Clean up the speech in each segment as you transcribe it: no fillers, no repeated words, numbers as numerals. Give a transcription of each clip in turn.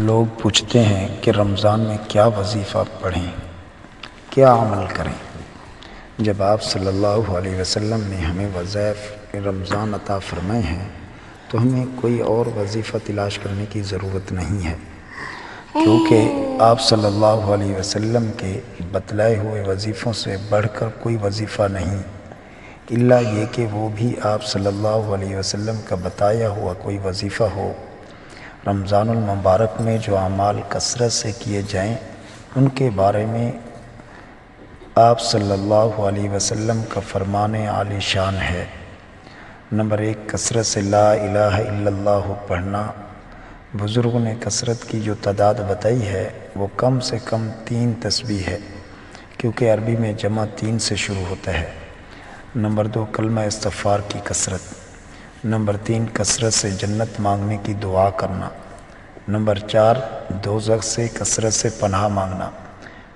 لوگ پوچھتے ہیں کہ رمضان میں کیا وظیفہ پڑھیں، کیا عمل کریں۔ جب آپ صلی اللہ علیہ وسلم نے ہمیں وظائف رمضان عطا فرمائے ہیں تو ہمیں کوئی اور وظیفہ تلاش کرنے کی ضرورت نہیں ہے، کیونکہ آپ صلی اللہ علیہ وسلم کے بتلائے ہوئے وظیفوں سے بڑھ کر کوئی وظیفہ نہیں، الا یہ کہ وہ بھی آپ صلی اللہ علیہ وسلم کا بتایا ہوا کوئی وظیفہ ہو۔ رمضان المبارک میں جو اعمال کثرت سے کیے جائیں ان کے بارے میں آپ صلی اللہ علیہ وسلم کا فرمان عالی شان ہے۔ نمبر 1، کثرت سے لا الہ الا اللہ پڑھنا۔ بزرگوں نے کثرت کی جو تعداد بتائی ہے وہ کم سے کم 3 تسبیح ہے، کیونکہ عربی میں جمع 3 سے شروع ہوتا ہے۔ نمبر 2، کلمہ استغفار کی کثرت۔ نمبر 3، کثرت سے جنت مانگنے کی دعا کرنا۔ نمبر 4، دوزخ سے کثرت سے پناہ مانگنا۔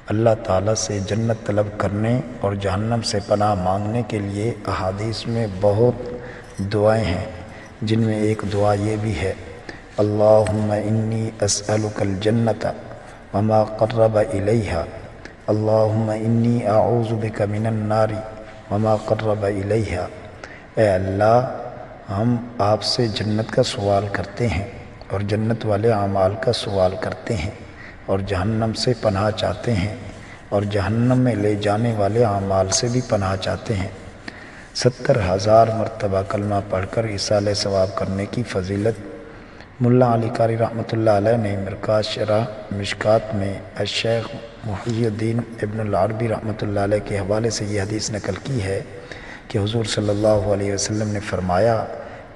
اللہ تعالیٰ سے جنت طلب کرنے اور جہنم سے پناہ مانگنے کے لیے احادیث میں بہت دعائیں ہیں، جن میں ایک دعا یہ بھی ہے: اللہم انی اسألک الجنت وما قرب الیہا، اللہم انی اعوذ بک من النار وما قرب الیہا۔ اے اللہ، ہم آپ سے جنت کا سوال کرتے ہیں اور جنت والے اعمال کا سوال کرتے ہیں، اور جہنم سے پناہ چاہتے ہیں اور جہنم میں لے جانے والے اعمال سے بھی پناہ چاہتے ہیں۔ 70,000 مرتبہ کلمہ پڑھ کر ایصال ثواب کرنے کی فضیلت ملا علی قاری رحمۃ اللہ علیہ نے مرکات شرح مشکات میں الشیخ محی الدین ابن العربی رحمۃ اللہ علیہ کے حوالے سے یہ حدیث نقل کی ہے کہ حضور صلی اللہ علیہ وسلم نے فرمایا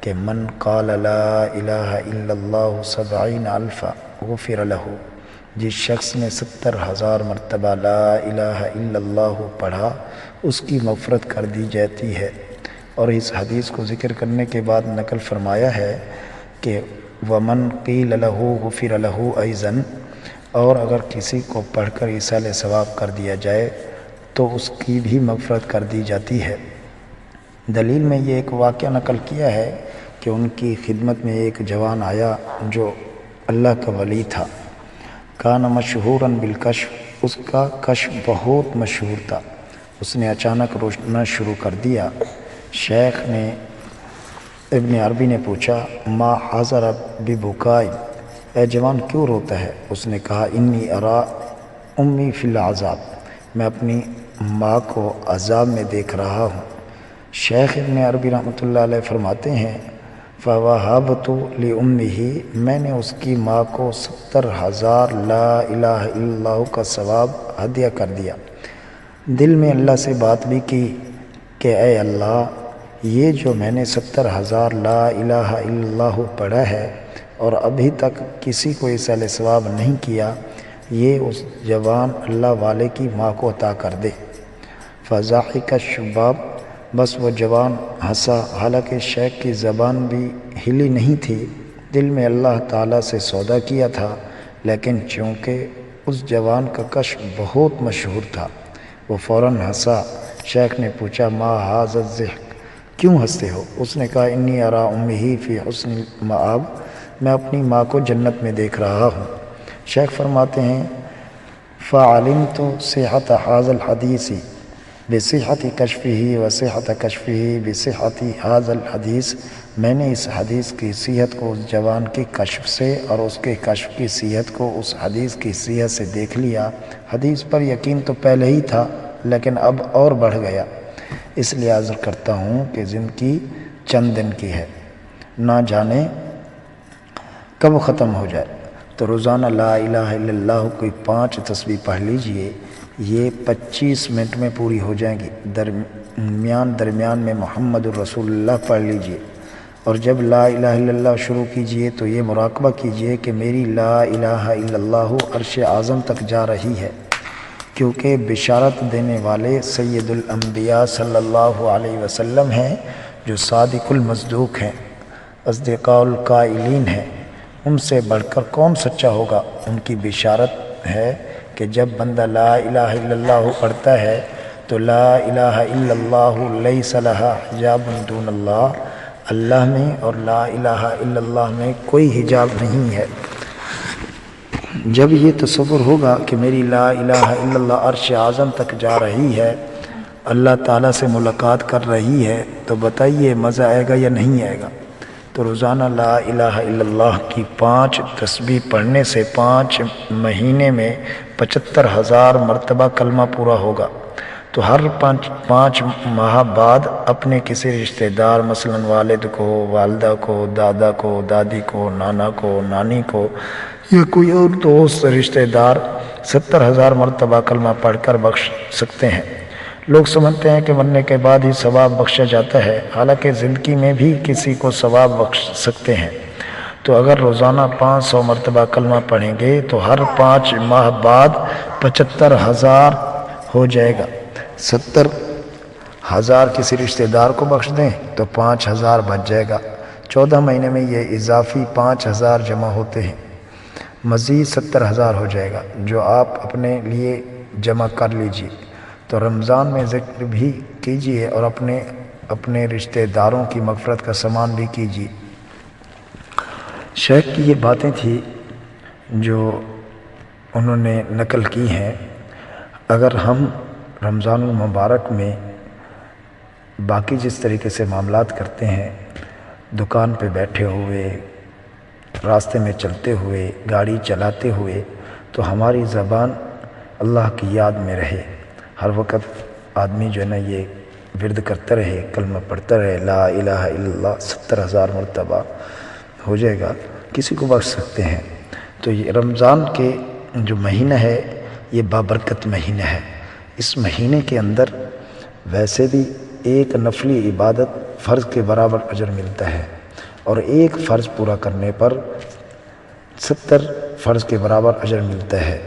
کہ من قال لا الہ الا اللہ 70,000 غفر لہ، جس شخص نے 70,000 مرتبہ لا الہ الا اللہ پڑھا اس کی مغفرت کر دی جاتی ہے۔ اور اس حدیث کو ذکر کرنے کے بعد نقل فرمایا ہے کہ ومن قیل لہ غفر لہ ایضاً، اور اگر کسی کو پڑھ کر ایصال ثواب کر دیا جائے تو اس کی بھی مغفرت کر دی جاتی ہے۔ دلیل میں یہ ایک واقعہ نقل کیا ہے کہ ان کی خدمت میں ایک جوان آیا جو اللہ کا ولی تھا، کان مشہورا بالکشف، اس کا کشف بہت مشہور تھا۔ اس نے اچانک رونا شروع کر دیا۔ شیخ نے ابن عربی نے پوچھا: ما حاضر ببکائی، اے جوان کیوں روتا ہے؟ اس نے کہا: انی ارا امی فی العذاب، میں اپنی ماں کو عذاب میں دیکھ رہا ہوں۔ شیخ ابن عربی رحمۃ اللہ علیہ فرماتے ہیں: فوہبت لأمہ، میں نے اس کی ماں کو 70,000 لا الہ الا اللہ کا ثواب ہدیہ کر دیا۔ دل میں اللہ سے بات بھی کی کہ اے اللہ، یہ جو میں نے 70,000 لا الہ الا اللہ پڑھا ہے اور ابھی تک کسی کو ایصال ثواب نہیں کیا، یہ اس جوان اللہ والے کی ماں کو عطا کر دے۔ فضحک الشباب، بس وہ جوان ہنسا، حالانکہ شیخ کی زبان بھی ہلی نہیں تھی۔ دل میں اللہ تعالیٰ سے سودا کیا تھا، لیکن چونکہ اس جوان کا کشف بہت مشہور تھا وہ فوراً ہنسا۔ شیخ نے پوچھا: ما ھذا الضحک، کیوں ہنستے ہو؟ اس نے کہا: انی ارا امی فی حسن المآب، میں اپنی ماں کو جنت میں دیکھ رہا ہوں۔ شیخ فرماتے ہیں: فعلمت صحت ھذا الحدیث بصحت کشفہ وصحت کشفہ بصحت ھذا الحدیث، میں نے اس حدیث کی صحت کو اس جوان کے کشف سے اور اس کے کشف کی صحت کو اس حدیث کی صحت سے دیکھ لیا۔ حدیث پر یقین تو پہلے ہی تھا، لیکن اب اور بڑھ گیا، اس لیے عرض کرتا ہوں کہ زندگی چند دن کی ہے، نہ جانے کب ختم ہو جائے۔ تو روزانہ لا الہ الا اللہ کوئی 5 تسبیح پڑھ لیجئے، یہ 25 منٹ میں پوری ہو جائیں گی۔ درمیان میں محمد الرسول اللہ پڑھ لیجئے، اور جب لا الہ الا اللہ شروع کیجئے تو یہ مراقبہ کیجئے کہ میری لا الہ الا اللہ عرش اعظم تک جا رہی ہے، کیونکہ بشارت دینے والے سید الانبیاء صلی اللہ علیہ وسلم ہیں، جو صادق المصدوق ہیں، اصدقاء القائلین ہیں۔ ان سے بڑھ کر کون سچا ہوگا؟ ان کی بشارت ہے کہ جب بندہ لا الہ الا اللہ پڑھتا ہے تو لا الہ الا اللہ لیس لہا حجاب دون اللہ، اللہ میں اور لا الہ الا اللہ میں کوئی حجاب نہیں ہے۔ جب یہ تصور ہوگا کہ میری لا الہ الا اللہ عرش اعظم تک جا رہی ہے، اللہ تعالیٰ سے ملاقات کر رہی ہے، تو بتائیے مزہ آئے گا یا نہیں آئے گا؟ تو روزانہ لا الہ الا اللہ کی 5 تسبیح پڑھنے سے 5 مہینے میں 75,000 مرتبہ کلمہ پورا ہوگا۔ تو ہر 5 ماہ بعد اپنے کسی رشتہ دار، مثلا والد کو، والدہ کو، دادا کو، دادی کو، نانا کو، نانی کو، یا کوئی اور دوست رشتہ دار 70,000 مرتبہ کلمہ پڑھ کر بخش سکتے ہیں۔ لوگ سمجھتے ہیں کہ مرنے کے بعد ہی ثواب بخشا جاتا ہے، حالانکہ زندگی میں بھی کسی کو ثواب بخش سکتے ہیں۔ تو اگر روزانہ 500 مرتبہ کلمہ پڑھیں گے تو ہر 5 ماہ بعد 75,000 ہو جائے گا۔ 70,000 کسی رشتہ دار کو بخش دیں تو 5,000 بچ جائے گا۔ 14 مہینے میں یہ اضافی 5,000 جمع ہوتے ہیں، مزید 70,000 ہو جائے گا، جو آپ اپنے لیے جمع کر لیجئے۔ تو رمضان میں ذکر بھی کیجئے اور اپنے رشتہ داروں کی مغفرت کا سامان بھی کیجئے۔ شیخ کی یہ باتیں تھیں جو انہوں نے نقل کی ہیں۔ اگر ہم رمضان المبارک میں باقی جس طریقے سے معاملات کرتے ہیں، دکان پہ بیٹھے ہوئے، راستے میں چلتے ہوئے، گاڑی چلاتے ہوئے، تو ہماری زبان اللہ کی یاد میں رہے، ہر وقت آدمی جو ہے نا یہ ورد کرتا رہے، کلمہ پڑھتا رہے، لا الہ الا اللہ 70,000 مرتبہ ہو جائے گا، کسی کو بخش سکتے ہیں۔ تو یہ رمضان کے جو مہینہ ہے یہ بابرکت مہینہ ہے۔ اس مہینے کے اندر ویسے بھی ایک نفلی عبادت فرض کے برابر اجر ملتا ہے، اور ایک فرض پورا کرنے پر 70 فرض کے برابر اجر ملتا ہے۔